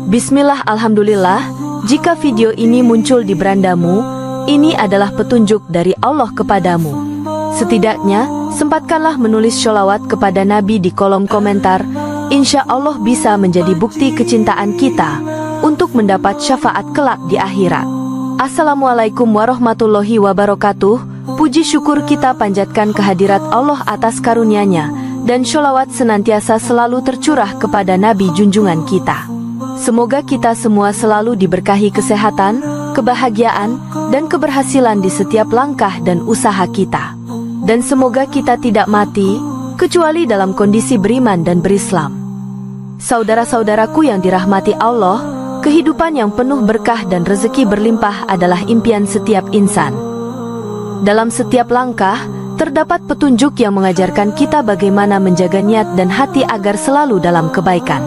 Bismillah, alhamdulillah. Jika video ini muncul di berandamu, ini adalah petunjuk dari Allah kepadamu. Setidaknya, sempatkanlah menulis sholawat kepada Nabi di kolom komentar. Insya Allah bisa menjadi bukti kecintaan kita untuk mendapat syafaat kelak di akhirat. Assalamualaikum warahmatullahi wabarakatuh. Puji syukur kita panjatkan kehadirat Allah atas karunia-Nya, dan sholawat senantiasa selalu tercurah kepada Nabi junjungan kita. Semoga kita semua selalu diberkahi kesehatan, kebahagiaan, dan keberhasilan di setiap langkah dan usaha kita. Dan semoga kita tidak mati, kecuali dalam kondisi beriman dan berislam. Saudara-saudaraku yang dirahmati Allah, kehidupan yang penuh berkah dan rezeki berlimpah adalah impian setiap insan. Dalam setiap langkah, terdapat petunjuk yang mengajarkan kita bagaimana menjaga niat dan hati agar selalu dalam kebaikan.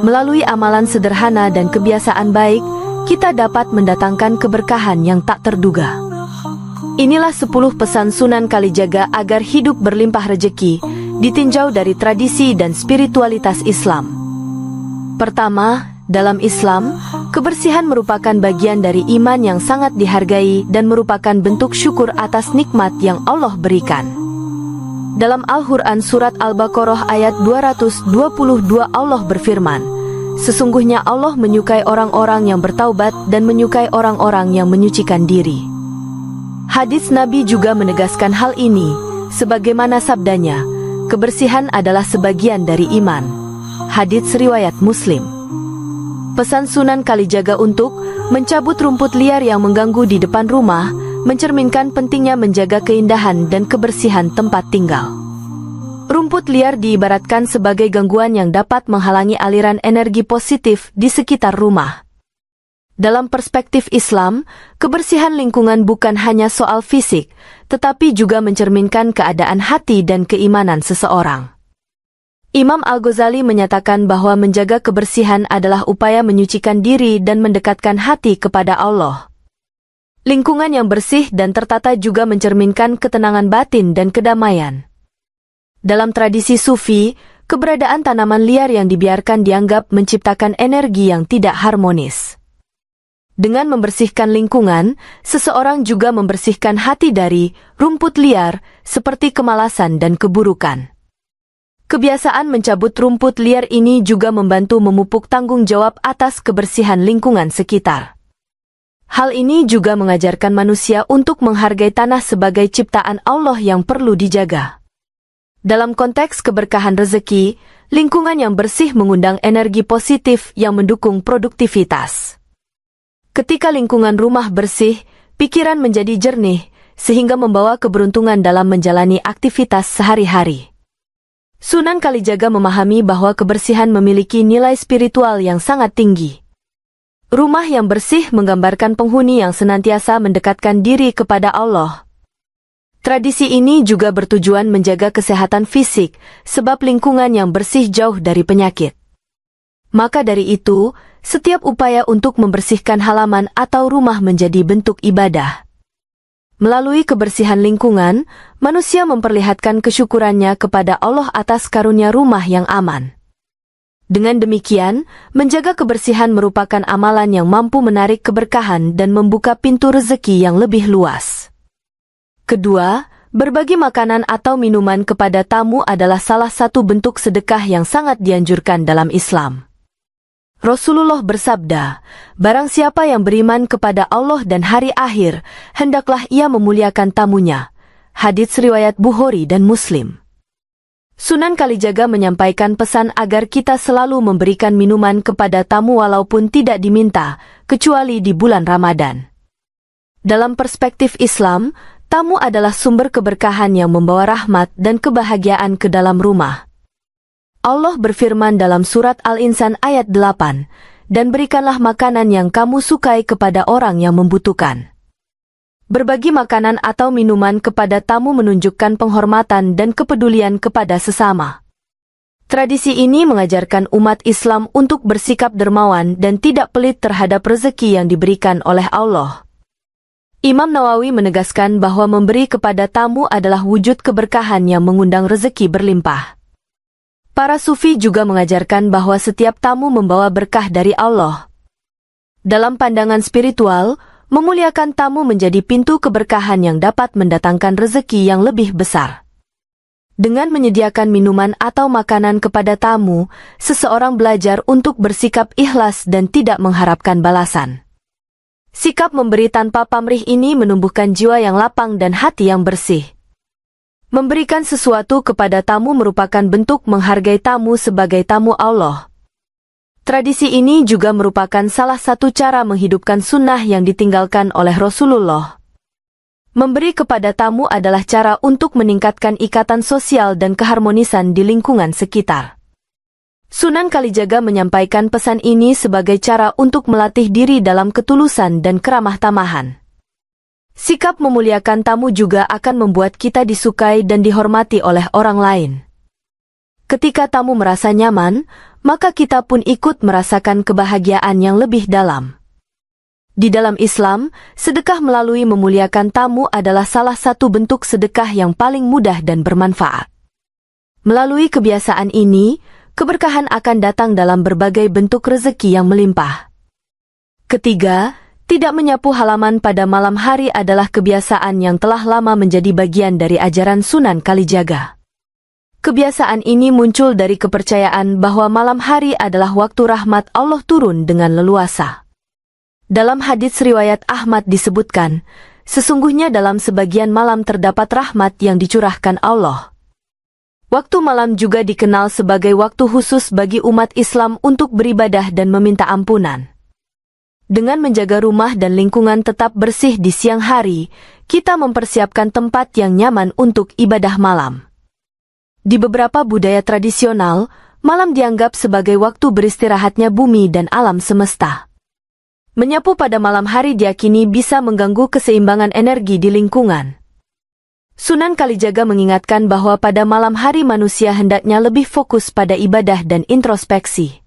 Melalui amalan sederhana dan kebiasaan baik, kita dapat mendatangkan keberkahan yang tak terduga. Inilah 10 pesan Sunan Kalijaga agar hidup berlimpah rezeki, ditinjau dari tradisi dan spiritualitas Islam. Pertama, dalam Islam, kebersihan merupakan bagian dari iman yang sangat dihargai dan merupakan bentuk syukur atas nikmat yang Allah berikan. Dalam Al-Quran Surat Al-Baqarah ayat 222 Allah berfirman, "Sesungguhnya Allah menyukai orang-orang yang bertaubat dan menyukai orang-orang yang menyucikan diri." Hadis Nabi juga menegaskan hal ini, sebagaimana sabdanya, "Kebersihan adalah sebagian dari iman." Hadits riwayat Muslim. Pesan Sunan Kalijaga untuk mencabut rumput liar yang mengganggu di depan rumah, mencerminkan pentingnya menjaga keindahan dan kebersihan tempat tinggal. Rumput liar diibaratkan sebagai gangguan yang dapat menghalangi aliran energi positif di sekitar rumah. Dalam perspektif Islam, kebersihan lingkungan bukan hanya soal fisik, tetapi juga mencerminkan keadaan hati dan keimanan seseorang. Imam Al-Ghazali menyatakan bahwa menjaga kebersihan adalah upaya menyucikan diri dan mendekatkan hati kepada Allah. Lingkungan yang bersih dan tertata juga mencerminkan ketenangan batin dan kedamaian. Dalam tradisi Sufi, keberadaan tanaman liar yang dibiarkan dianggap menciptakan energi yang tidak harmonis. Dengan membersihkan lingkungan, seseorang juga membersihkan hati dari rumput liar seperti kemalasan dan keburukan. Kebiasaan mencabut rumput liar ini juga membantu memupuk tanggung jawab atas kebersihan lingkungan sekitar. Hal ini juga mengajarkan manusia untuk menghargai tanah sebagai ciptaan Allah yang perlu dijaga. Dalam konteks keberkahan rezeki, lingkungan yang bersih mengundang energi positif yang mendukung produktivitas. Ketika lingkungan rumah bersih, pikiran menjadi jernih, sehingga membawa keberuntungan dalam menjalani aktivitas sehari-hari. Sunan Kalijaga memahami bahwa kebersihan memiliki nilai spiritual yang sangat tinggi. Rumah yang bersih menggambarkan penghuni yang senantiasa mendekatkan diri kepada Allah. Tradisi ini juga bertujuan menjaga kesehatan fisik, sebab lingkungan yang bersih jauh dari penyakit. Maka dari itu, setiap upaya untuk membersihkan halaman atau rumah menjadi bentuk ibadah. Melalui kebersihan lingkungan, manusia memperlihatkan kesyukurannya kepada Allah atas karunia rumah yang aman. Dengan demikian, menjaga kebersihan merupakan amalan yang mampu menarik keberkahan dan membuka pintu rezeki yang lebih luas. Kedua, berbagi makanan atau minuman kepada tamu adalah salah satu bentuk sedekah yang sangat dianjurkan dalam Islam. Rasulullah bersabda, "Barang siapa yang beriman kepada Allah dan hari akhir, hendaklah ia memuliakan tamunya." Hadits riwayat Bukhari dan Muslim. Sunan Kalijaga menyampaikan pesan agar kita selalu memberikan minuman kepada tamu walaupun tidak diminta, kecuali di bulan Ramadan. Dalam perspektif Islam, tamu adalah sumber keberkahan yang membawa rahmat dan kebahagiaan ke dalam rumah. Allah berfirman dalam surat Al-Insan ayat 8, "Dan berikanlah makanan yang kamu sukai kepada orang yang membutuhkan." Berbagi makanan atau minuman kepada tamu menunjukkan penghormatan dan kepedulian kepada sesama. Tradisi ini mengajarkan umat Islam untuk bersikap dermawan dan tidak pelit terhadap rezeki yang diberikan oleh Allah. Imam Nawawi menegaskan bahwa memberi kepada tamu adalah wujud keberkahan yang mengundang rezeki berlimpah. Para sufi juga mengajarkan bahwa setiap tamu membawa berkah dari Allah. Dalam pandangan spiritual, memuliakan tamu menjadi pintu keberkahan yang dapat mendatangkan rezeki yang lebih besar. Dengan menyediakan minuman atau makanan kepada tamu, seseorang belajar untuk bersikap ikhlas dan tidak mengharapkan balasan. Sikap memberi tanpa pamrih ini menumbuhkan jiwa yang lapang dan hati yang bersih. Memberikan sesuatu kepada tamu merupakan bentuk menghargai tamu sebagai tamu Allah. Tradisi ini juga merupakan salah satu cara menghidupkan sunnah yang ditinggalkan oleh Rasulullah. Memberi kepada tamu adalah cara untuk meningkatkan ikatan sosial dan keharmonisan di lingkungan sekitar. Sunan Kalijaga menyampaikan pesan ini sebagai cara untuk melatih diri dalam ketulusan dan keramah tamahan. Sikap memuliakan tamu juga akan membuat kita disukai dan dihormati oleh orang lain. Ketika tamu merasa nyaman, maka kita pun ikut merasakan kebahagiaan yang lebih dalam. Di dalam Islam, sedekah melalui memuliakan tamu adalah salah satu bentuk sedekah yang paling mudah dan bermanfaat. Melalui kebiasaan ini, keberkahan akan datang dalam berbagai bentuk rezeki yang melimpah. Ketiga, tidak menyapu halaman pada malam hari adalah kebiasaan yang telah lama menjadi bagian dari ajaran Sunan Kalijaga. Kebiasaan ini muncul dari kepercayaan bahwa malam hari adalah waktu rahmat Allah turun dengan leluasa. Dalam hadits riwayat Ahmad disebutkan, sesungguhnya dalam sebagian malam terdapat rahmat yang dicurahkan Allah. Waktu malam juga dikenal sebagai waktu khusus bagi umat Islam untuk beribadah dan meminta ampunan. Dengan menjaga rumah dan lingkungan tetap bersih di siang hari, kita mempersiapkan tempat yang nyaman untuk ibadah malam. Di beberapa budaya tradisional, malam dianggap sebagai waktu beristirahatnya bumi dan alam semesta. Menyapu pada malam hari diyakini bisa mengganggu keseimbangan energi di lingkungan. Sunan Kalijaga mengingatkan bahwa pada malam hari manusia hendaknya lebih fokus pada ibadah dan introspeksi.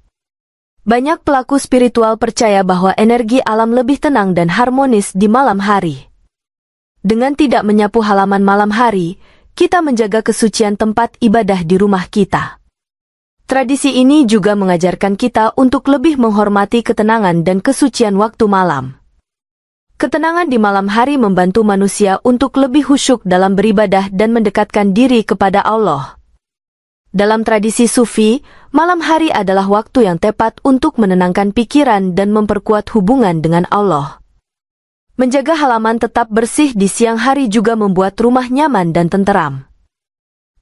Banyak pelaku spiritual percaya bahwa energi alam lebih tenang dan harmonis di malam hari. Dengan tidak menyapu halaman malam hari, kita menjaga kesucian tempat ibadah di rumah kita. Tradisi ini juga mengajarkan kita untuk lebih menghormati ketenangan dan kesucian waktu malam. Ketenangan di malam hari membantu manusia untuk lebih khusyuk dalam beribadah dan mendekatkan diri kepada Allah. Dalam tradisi Sufi, malam hari adalah waktu yang tepat untuk menenangkan pikiran dan memperkuat hubungan dengan Allah. Menjaga halaman tetap bersih di siang hari juga membuat rumah nyaman dan tenteram.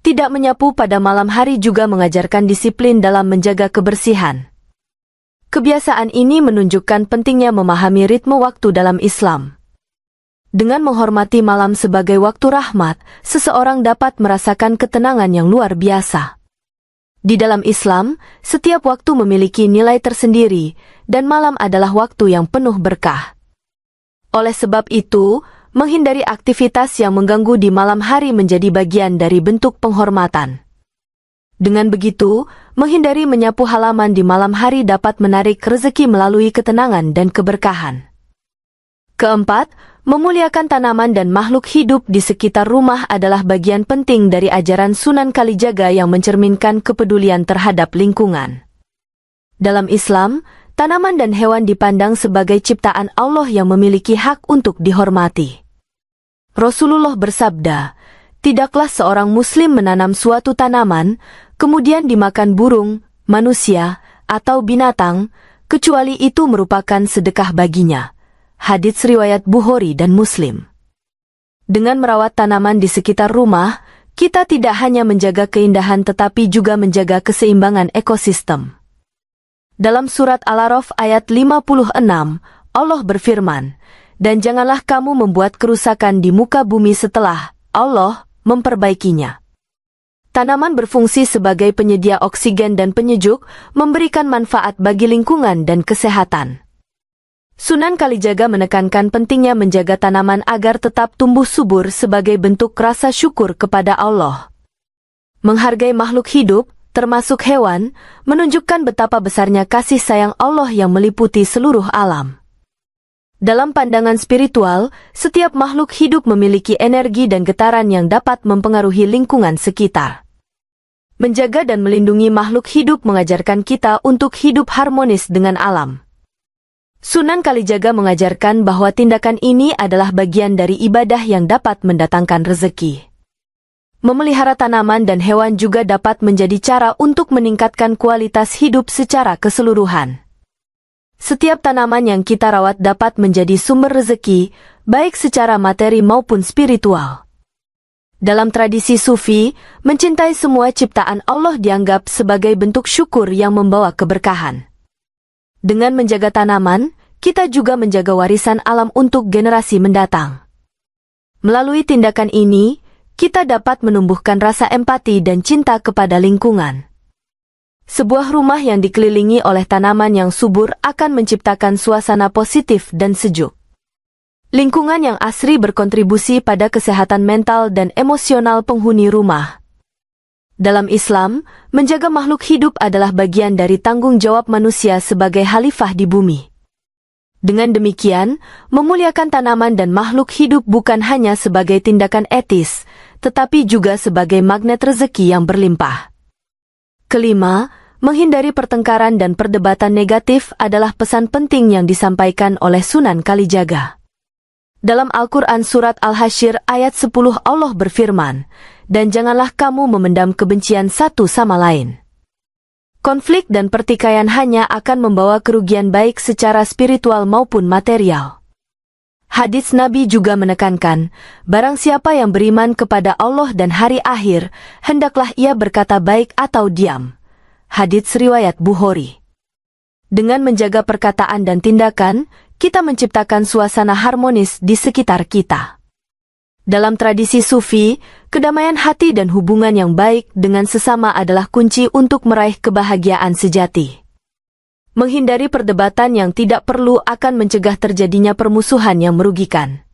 Tidak menyapu pada malam hari juga mengajarkan disiplin dalam menjaga kebersihan. Kebiasaan ini menunjukkan pentingnya memahami ritme waktu dalam Islam. Dengan menghormati malam sebagai waktu rahmat, seseorang dapat merasakan ketenangan yang luar biasa. Di dalam Islam, setiap waktu memiliki nilai tersendiri, dan malam adalah waktu yang penuh berkah. Oleh sebab itu, menghindari aktivitas yang mengganggu di malam hari menjadi bagian dari bentuk penghormatan. Dengan begitu, menghindari menyapu halaman di malam hari dapat menarik rezeki melalui ketenangan dan keberkahan. Keempat, memuliakan tanaman dan makhluk hidup di sekitar rumah adalah bagian penting dari ajaran Sunan Kalijaga yang mencerminkan kepedulian terhadap lingkungan. Dalam Islam, tanaman dan hewan dipandang sebagai ciptaan Allah yang memiliki hak untuk dihormati. Rasulullah bersabda, "Tidaklah seorang muslim menanam suatu tanaman, kemudian dimakan burung, manusia, atau binatang, kecuali itu merupakan sedekah baginya." Hadits riwayat Bukhari dan Muslim. Dengan merawat tanaman di sekitar rumah, kita tidak hanya menjaga keindahan tetapi juga menjaga keseimbangan ekosistem. Dalam surat Al-A'raf ayat 56, Allah berfirman, "Dan janganlah kamu membuat kerusakan di muka bumi setelah Allah memperbaikinya." Tanaman berfungsi sebagai penyedia oksigen dan penyejuk, memberikan manfaat bagi lingkungan dan kesehatan. Sunan Kalijaga menekankan pentingnya menjaga tanaman agar tetap tumbuh subur sebagai bentuk rasa syukur kepada Allah. Menghargai makhluk hidup, termasuk hewan, menunjukkan betapa besarnya kasih sayang Allah yang meliputi seluruh alam. Dalam pandangan spiritual, setiap makhluk hidup memiliki energi dan getaran yang dapat mempengaruhi lingkungan sekitar. Menjaga dan melindungi makhluk hidup mengajarkan kita untuk hidup harmonis dengan alam. Sunan Kalijaga mengajarkan bahwa tindakan ini adalah bagian dari ibadah yang dapat mendatangkan rezeki. Memelihara tanaman dan hewan juga dapat menjadi cara untuk meningkatkan kualitas hidup secara keseluruhan. Setiap tanaman yang kita rawat dapat menjadi sumber rezeki, baik secara materi maupun spiritual. Dalam tradisi Sufi, mencintai semua ciptaan Allah dianggap sebagai bentuk syukur yang membawa keberkahan. Dengan menjaga tanaman, kita juga menjaga warisan alam untuk generasi mendatang. Melalui tindakan ini, kita dapat menumbuhkan rasa empati dan cinta kepada lingkungan. Sebuah rumah yang dikelilingi oleh tanaman yang subur akan menciptakan suasana positif dan sejuk. Lingkungan yang asri berkontribusi pada kesehatan mental dan emosional penghuni rumah. Dalam Islam, menjaga makhluk hidup adalah bagian dari tanggung jawab manusia sebagai khalifah di bumi. Dengan demikian, memuliakan tanaman dan makhluk hidup bukan hanya sebagai tindakan etis, tetapi juga sebagai magnet rezeki yang berlimpah. Kelima, menghindari pertengkaran dan perdebatan negatif adalah pesan penting yang disampaikan oleh Sunan Kalijaga. Dalam Al-Quran Surat Al-Hasyr ayat 10 Allah berfirman, "Dan janganlah kamu memendam kebencian satu sama lain." Konflik dan pertikaian hanya akan membawa kerugian baik secara spiritual maupun material. Hadits Nabi juga menekankan, barang siapa yang beriman kepada Allah dan hari akhir, hendaklah ia berkata baik atau diam. Hadits riwayat Bukhari. Dengan menjaga perkataan dan tindakan, kita menciptakan suasana harmonis di sekitar kita. Dalam tradisi Sufi, kedamaian hati dan hubungan yang baik dengan sesama adalah kunci untuk meraih kebahagiaan sejati. Menghindari perdebatan yang tidak perlu akan mencegah terjadinya permusuhan yang merugikan.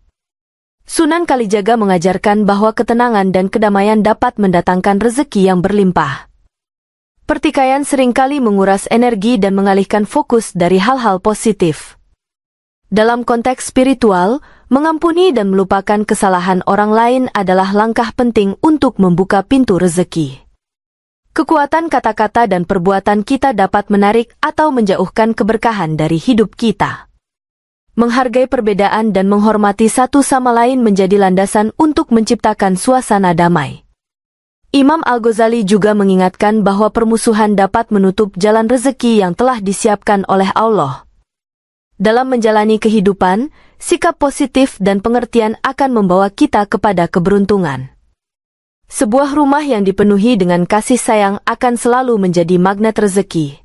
Sunan Kalijaga mengajarkan bahwa ketenangan dan kedamaian dapat mendatangkan rezeki yang berlimpah. Pertikaian seringkali menguras energi dan mengalihkan fokus dari hal-hal positif. Dalam konteks spiritual, mengampuni dan melupakan kesalahan orang lain adalah langkah penting untuk membuka pintu rezeki. Kekuatan kata-kata dan perbuatan kita dapat menarik atau menjauhkan keberkahan dari hidup kita. Menghargai perbedaan dan menghormati satu sama lain menjadi landasan untuk menciptakan suasana damai. Imam Al-Ghazali juga mengingatkan bahwa permusuhan dapat menutup jalan rezeki yang telah disiapkan oleh Allah. Dalam menjalani kehidupan, sikap positif dan pengertian akan membawa kita kepada keberuntungan. Sebuah rumah yang dipenuhi dengan kasih sayang akan selalu menjadi magnet rezeki.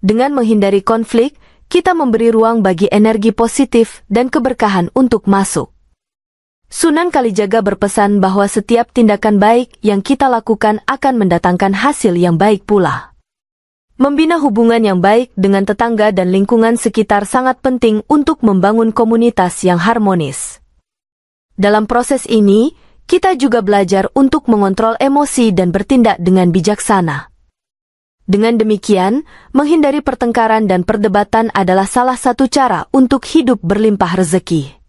Dengan menghindari konflik, kita memberi ruang bagi energi positif dan keberkahan untuk masuk. Sunan Kalijaga berpesan bahwa setiap tindakan baik yang kita lakukan akan mendatangkan hasil yang baik pula. Membina hubungan yang baik dengan tetangga dan lingkungan sekitar sangat penting untuk membangun komunitas yang harmonis. Dalam proses ini, kita juga belajar untuk mengontrol emosi dan bertindak dengan bijaksana. Dengan demikian, menghindari pertengkaran dan perdebatan adalah salah satu cara untuk hidup berlimpah rezeki.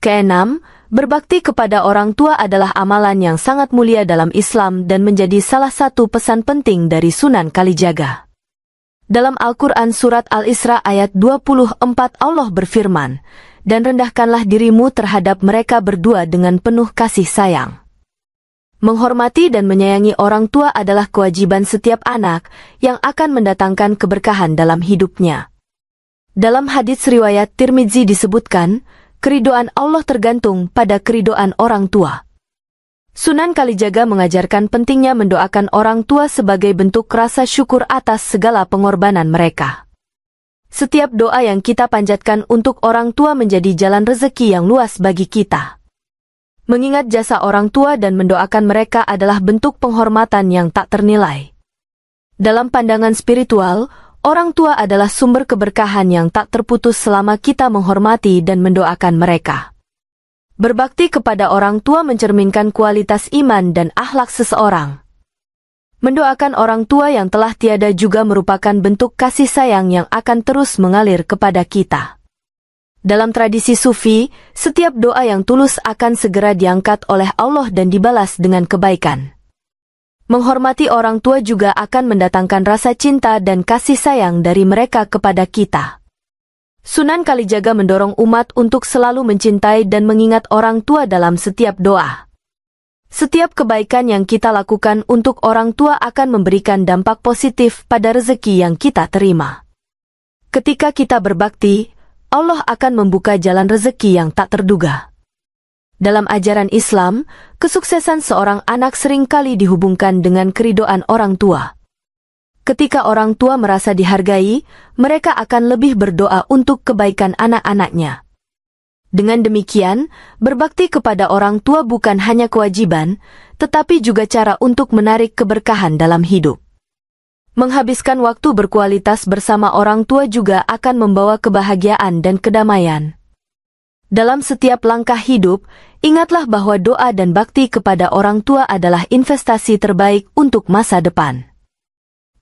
Keenam, berbakti kepada orang tua adalah amalan yang sangat mulia dalam Islam dan menjadi salah satu pesan penting dari Sunan Kalijaga. Dalam Al-Quran Surat Al-Isra ayat 24 Allah berfirman, "Dan rendahkanlah dirimu terhadap mereka berdua dengan penuh kasih sayang." Menghormati dan menyayangi orang tua adalah kewajiban setiap anak yang akan mendatangkan keberkahan dalam hidupnya. Dalam hadits riwayat Tirmidzi disebutkan, keridhaan Allah tergantung pada keridhaan orang tua. Sunan Kalijaga mengajarkan pentingnya mendoakan orang tua sebagai bentuk rasa syukur atas segala pengorbanan mereka. Setiap doa yang kita panjatkan untuk orang tua menjadi jalan rezeki yang luas bagi kita. Mengingat jasa orang tua dan mendoakan mereka adalah bentuk penghormatan yang tak ternilai. Dalam pandangan spiritual, orang tua adalah sumber keberkahan yang tak terputus selama kita menghormati dan mendoakan mereka. Berbakti kepada orang tua mencerminkan kualitas iman dan akhlak seseorang. Mendoakan orang tua yang telah tiada juga merupakan bentuk kasih sayang yang akan terus mengalir kepada kita. Dalam tradisi Sufi, setiap doa yang tulus akan segera diangkat oleh Allah dan dibalas dengan kebaikan. Menghormati orang tua juga akan mendatangkan rasa cinta dan kasih sayang dari mereka kepada kita. Sunan Kalijaga mendorong umat untuk selalu mencintai dan mengingat orang tua dalam setiap doa. Setiap kebaikan yang kita lakukan untuk orang tua akan memberikan dampak positif pada rezeki yang kita terima. Ketika kita berbakti, Allah akan membuka jalan rezeki yang tak terduga. Dalam ajaran Islam, kesuksesan seorang anak seringkali dihubungkan dengan keridhaan orang tua. Ketika orang tua merasa dihargai, mereka akan lebih berdoa untuk kebaikan anak-anaknya. Dengan demikian, berbakti kepada orang tua bukan hanya kewajiban, tetapi juga cara untuk menarik keberkahan dalam hidup. Menghabiskan waktu berkualitas bersama orang tua juga akan membawa kebahagiaan dan kedamaian. Dalam setiap langkah hidup, ingatlah bahwa doa dan bakti kepada orang tua adalah investasi terbaik untuk masa depan.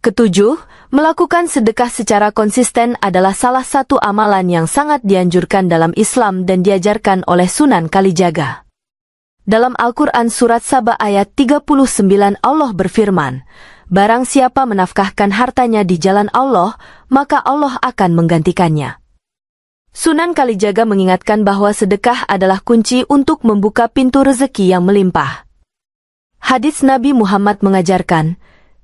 Ketujuh, melakukan sedekah secara konsisten adalah salah satu amalan yang sangat dianjurkan dalam Islam dan diajarkan oleh Sunan Kalijaga. Dalam Al-Quran Surat Saba ayat 39 Allah berfirman, "Barang siapa menafkahkan hartanya di jalan Allah, maka Allah akan menggantikannya." Sunan Kalijaga mengingatkan bahwa sedekah adalah kunci untuk membuka pintu rezeki yang melimpah. Hadits Nabi Muhammad mengajarkan,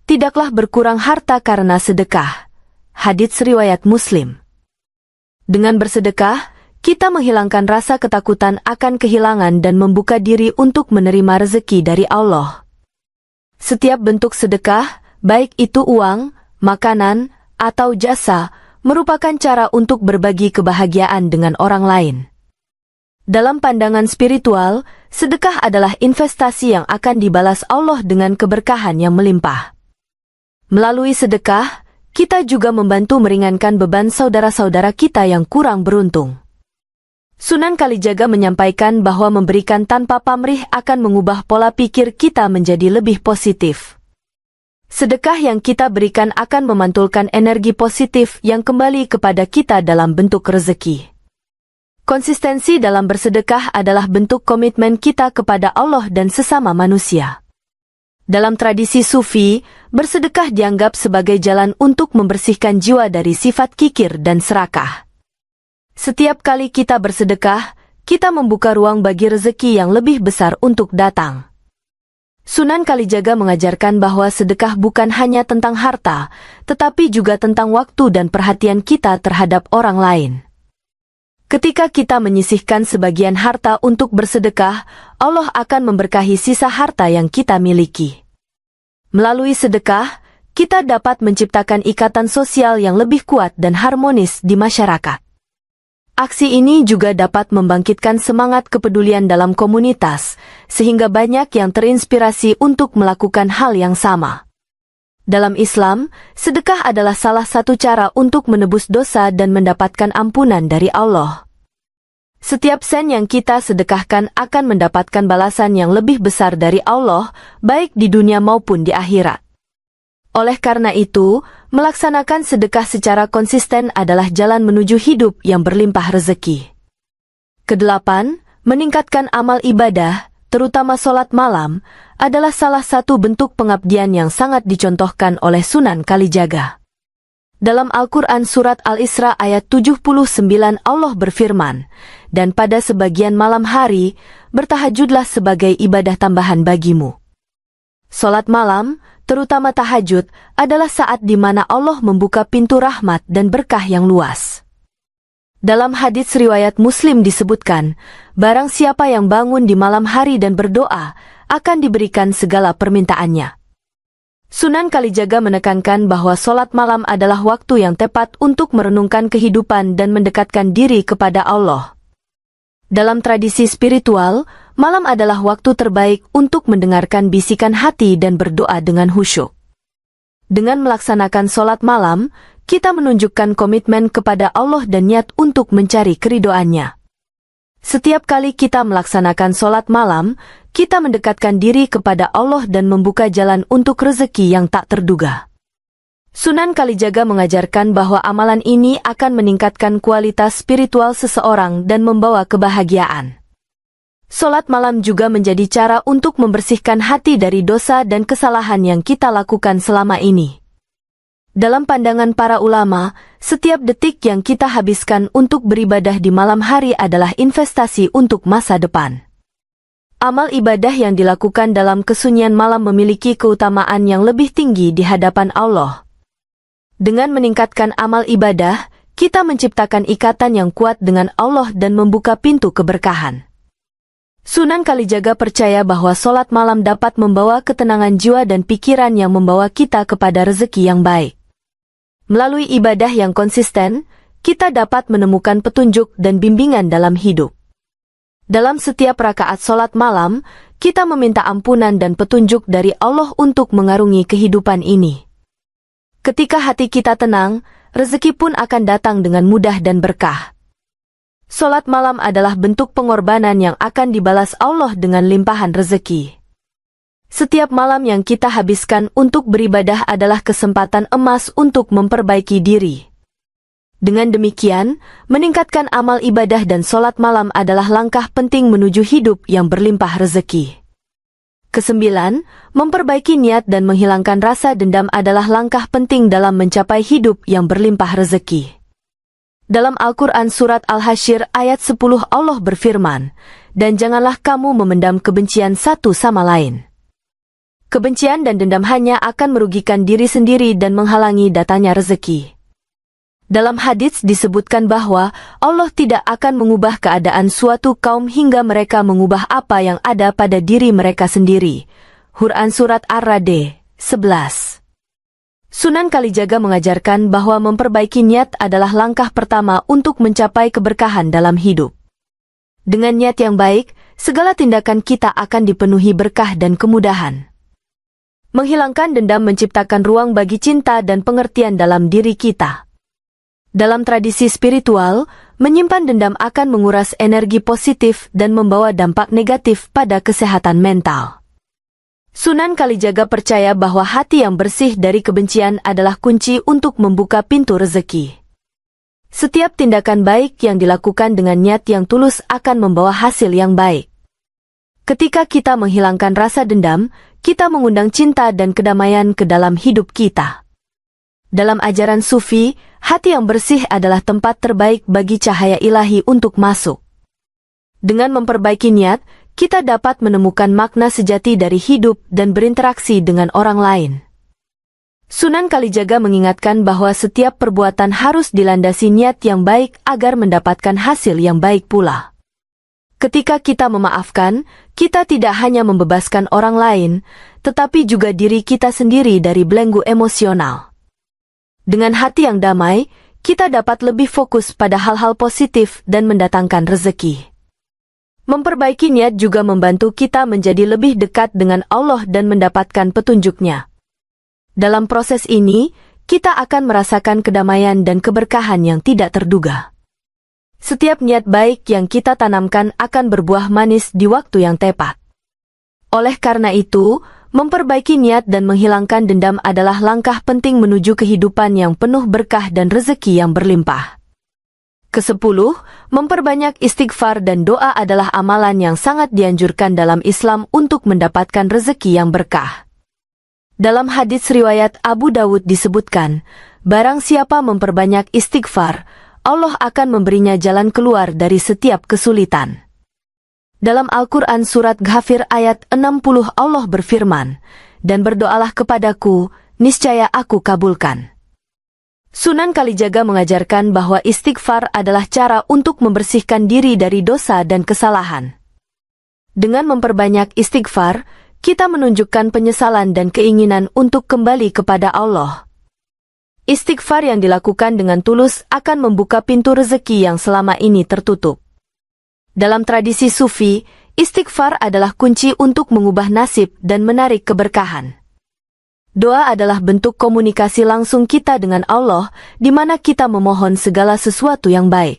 "Tidaklah berkurang harta karena sedekah." Hadits riwayat Muslim. Dengan bersedekah, kita menghilangkan rasa ketakutan akan kehilangan dan membuka diri untuk menerima rezeki dari Allah. Setiap bentuk sedekah, baik itu uang, makanan, atau jasa, merupakan cara untuk berbagi kebahagiaan dengan orang lain. Dalam pandangan spiritual, sedekah adalah investasi yang akan dibalas Allah dengan keberkahan yang melimpah. Melalui sedekah, kita juga membantu meringankan beban saudara-saudara kita yang kurang beruntung. Sunan Kalijaga menyampaikan bahwa memberikan tanpa pamrih akan mengubah pola pikir kita menjadi lebih positif. Sedekah yang kita berikan akan memantulkan energi positif yang kembali kepada kita dalam bentuk rezeki. Konsistensi dalam bersedekah adalah bentuk komitmen kita kepada Allah dan sesama manusia. Dalam tradisi Sufi, bersedekah dianggap sebagai jalan untuk membersihkan jiwa dari sifat kikir dan serakah. Setiap kali kita bersedekah, kita membuka ruang bagi rezeki yang lebih besar untuk datang. Sunan Kalijaga mengajarkan bahwa sedekah bukan hanya tentang harta, tetapi juga tentang waktu dan perhatian kita terhadap orang lain. Ketika kita menyisihkan sebagian harta untuk bersedekah, Allah akan memberkahi sisa harta yang kita miliki. Melalui sedekah, kita dapat menciptakan ikatan sosial yang lebih kuat dan harmonis di masyarakat. Aksi ini juga dapat membangkitkan semangat kepedulian dalam komunitas, sehingga banyak yang terinspirasi untuk melakukan hal yang sama. Dalam Islam, sedekah adalah salah satu cara untuk menebus dosa dan mendapatkan ampunan dari Allah. Setiap sen yang kita sedekahkan akan mendapatkan balasan yang lebih besar dari Allah, baik di dunia maupun di akhirat. Oleh karena itu, melaksanakan sedekah secara konsisten adalah jalan menuju hidup yang berlimpah rezeki. Kedelapan, meningkatkan amal ibadah, terutama sholat malam, adalah salah satu bentuk pengabdian yang sangat dicontohkan oleh Sunan Kalijaga. Dalam Al-Quran Surat Al-Isra ayat 79 Allah berfirman, "Dan pada sebagian malam hari, bertahajudlah sebagai ibadah tambahan bagimu." Sholat malam, terutama tahajud, adalah saat di mana Allah membuka pintu rahmat dan berkah yang luas. Dalam hadits riwayat Muslim disebutkan, barang siapa yang bangun di malam hari dan berdoa, akan diberikan segala permintaannya. Sunan Kalijaga menekankan bahwa sholat malam adalah waktu yang tepat untuk merenungkan kehidupan dan mendekatkan diri kepada Allah. Dalam tradisi spiritual, malam adalah waktu terbaik untuk mendengarkan bisikan hati dan berdoa dengan khusyuk. Dengan melaksanakan sholat malam, kita menunjukkan komitmen kepada Allah dan niat untuk mencari keridhoannya. Setiap kali kita melaksanakan sholat malam, kita mendekatkan diri kepada Allah dan membuka jalan untuk rezeki yang tak terduga. Sunan Kalijaga mengajarkan bahwa amalan ini akan meningkatkan kualitas spiritual seseorang dan membawa kebahagiaan. Salat malam juga menjadi cara untuk membersihkan hati dari dosa dan kesalahan yang kita lakukan selama ini. Dalam pandangan para ulama, setiap detik yang kita habiskan untuk beribadah di malam hari adalah investasi untuk masa depan. Amal ibadah yang dilakukan dalam kesunyian malam memiliki keutamaan yang lebih tinggi di hadapan Allah. Dengan meningkatkan amal ibadah, kita menciptakan ikatan yang kuat dengan Allah dan membuka pintu keberkahan. Sunan Kalijaga percaya bahwa salat malam dapat membawa ketenangan jiwa dan pikiran yang membawa kita kepada rezeki yang baik. Melalui ibadah yang konsisten, kita dapat menemukan petunjuk dan bimbingan dalam hidup. Dalam setiap rakaat salat malam, kita meminta ampunan dan petunjuk dari Allah untuk mengarungi kehidupan ini. Ketika hati kita tenang, rezeki pun akan datang dengan mudah dan berkah. Salat malam adalah bentuk pengorbanan yang akan dibalas Allah dengan limpahan rezeki. Setiap malam yang kita habiskan untuk beribadah adalah kesempatan emas untuk memperbaiki diri. Dengan demikian, meningkatkan amal ibadah dan salat malam adalah langkah penting menuju hidup yang berlimpah rezeki. Kesembilan, memperbaiki niat dan menghilangkan rasa dendam adalah langkah penting dalam mencapai hidup yang berlimpah rezeki. Dalam Al-Quran Surat Al-Hasyr ayat 10 Allah berfirman, "Dan janganlah kamu memendam kebencian satu sama lain." Kebencian dan dendam hanya akan merugikan diri sendiri dan menghalangi datanya rezeki. Dalam hadits disebutkan bahwa Allah tidak akan mengubah keadaan suatu kaum hingga mereka mengubah apa yang ada pada diri mereka sendiri. Quran Surat Ar-Ra'd 11. Sunan Kalijaga mengajarkan bahwa memperbaiki niat adalah langkah pertama untuk mencapai keberkahan dalam hidup. Dengan niat yang baik, segala tindakan kita akan dipenuhi berkah dan kemudahan. Menghilangkan dendam menciptakan ruang bagi cinta dan pengertian dalam diri kita. Dalam tradisi spiritual, menyimpan dendam akan menguras energi positif dan membawa dampak negatif pada kesehatan mental. Sunan Kalijaga percaya bahwa hati yang bersih dari kebencian adalah kunci untuk membuka pintu rezeki. Setiap tindakan baik yang dilakukan dengan niat yang tulus akan membawa hasil yang baik. Ketika kita menghilangkan rasa dendam, kita mengundang cinta dan kedamaian ke dalam hidup kita. Dalam ajaran Sufi, hati yang bersih adalah tempat terbaik bagi cahaya ilahi untuk masuk. Dengan memperbaiki niat, kita dapat menemukan makna sejati dari hidup dan berinteraksi dengan orang lain. Sunan Kalijaga mengingatkan bahwa setiap perbuatan harus dilandasi niat yang baik agar mendapatkan hasil yang baik pula. Ketika kita memaafkan, kita tidak hanya membebaskan orang lain, tetapi juga diri kita sendiri dari belenggu emosional. Dengan hati yang damai, kita dapat lebih fokus pada hal-hal positif dan mendatangkan rezeki. Memperbaiki niat juga membantu kita menjadi lebih dekat dengan Allah dan mendapatkan petunjuk-Nya. Dalam proses ini, kita akan merasakan kedamaian dan keberkahan yang tidak terduga. Setiap niat baik yang kita tanamkan akan berbuah manis di waktu yang tepat. Oleh karena itu, memperbaiki niat dan menghilangkan dendam adalah langkah penting menuju kehidupan yang penuh berkah dan rezeki yang berlimpah. Kesepuluh, memperbanyak istighfar dan doa adalah amalan yang sangat dianjurkan dalam Islam untuk mendapatkan rezeki yang berkah. Dalam hadits riwayat Abu Dawud disebutkan, barang siapa memperbanyak istighfar, Allah akan memberinya jalan keluar dari setiap kesulitan. Dalam Al-Quran Surat Ghafir ayat 60 Allah berfirman, "Dan berdoalah kepadaku, niscaya aku kabulkan." Sunan Kalijaga mengajarkan bahwa istighfar adalah cara untuk membersihkan diri dari dosa dan kesalahan. Dengan memperbanyak istighfar, kita menunjukkan penyesalan dan keinginan untuk kembali kepada Allah. Istighfar yang dilakukan dengan tulus akan membuka pintu rezeki yang selama ini tertutup. Dalam tradisi Sufi, istighfar adalah kunci untuk mengubah nasib dan menarik keberkahan. Doa adalah bentuk komunikasi langsung kita dengan Allah, di mana kita memohon segala sesuatu yang baik.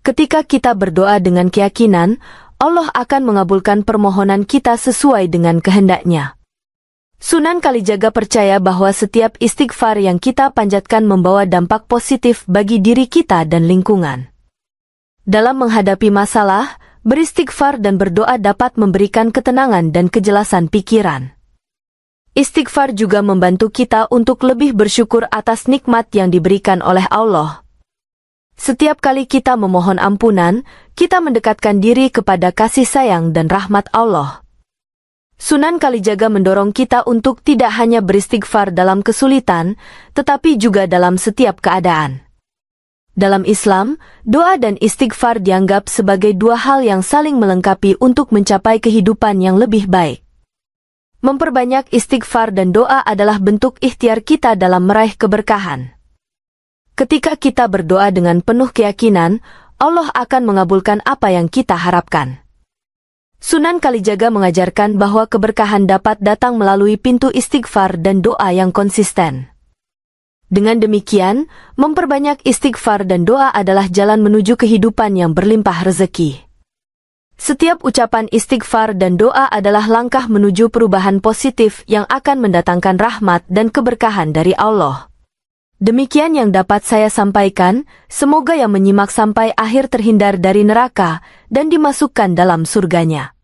Ketika kita berdoa dengan keyakinan, Allah akan mengabulkan permohonan kita sesuai dengan kehendak-Nya. Sunan Kalijaga percaya bahwa setiap istighfar yang kita panjatkan membawa dampak positif bagi diri kita dan lingkungan. Dalam menghadapi masalah, Beristighfar dan berdoa dapat memberikan ketenangan dan kejelasan pikiran. Istighfar juga membantu kita untuk lebih bersyukur atas nikmat yang diberikan oleh Allah. Setiap kali kita memohon ampunan, kita mendekatkan diri kepada kasih sayang dan rahmat Allah. Sunan Kalijaga mendorong kita untuk tidak hanya beristighfar dalam kesulitan, tetapi juga dalam setiap keadaan. Dalam Islam, doa dan istighfar dianggap sebagai dua hal yang saling melengkapi untuk mencapai kehidupan yang lebih baik. Memperbanyak istighfar dan doa adalah bentuk ikhtiar kita dalam meraih keberkahan. Ketika kita berdoa dengan penuh keyakinan, Allah akan mengabulkan apa yang kita harapkan. Sunan Kalijaga mengajarkan bahwa keberkahan dapat datang melalui pintu istighfar dan doa yang konsisten. Dengan demikian, memperbanyak istighfar dan doa adalah jalan menuju kehidupan yang berlimpah rezeki. Setiap ucapan istighfar dan doa adalah langkah menuju perubahan positif yang akan mendatangkan rahmat dan keberkahan dari Allah. Demikian yang dapat saya sampaikan, semoga yang menyimak sampai akhir terhindar dari neraka dan dimasukkan dalam surganya.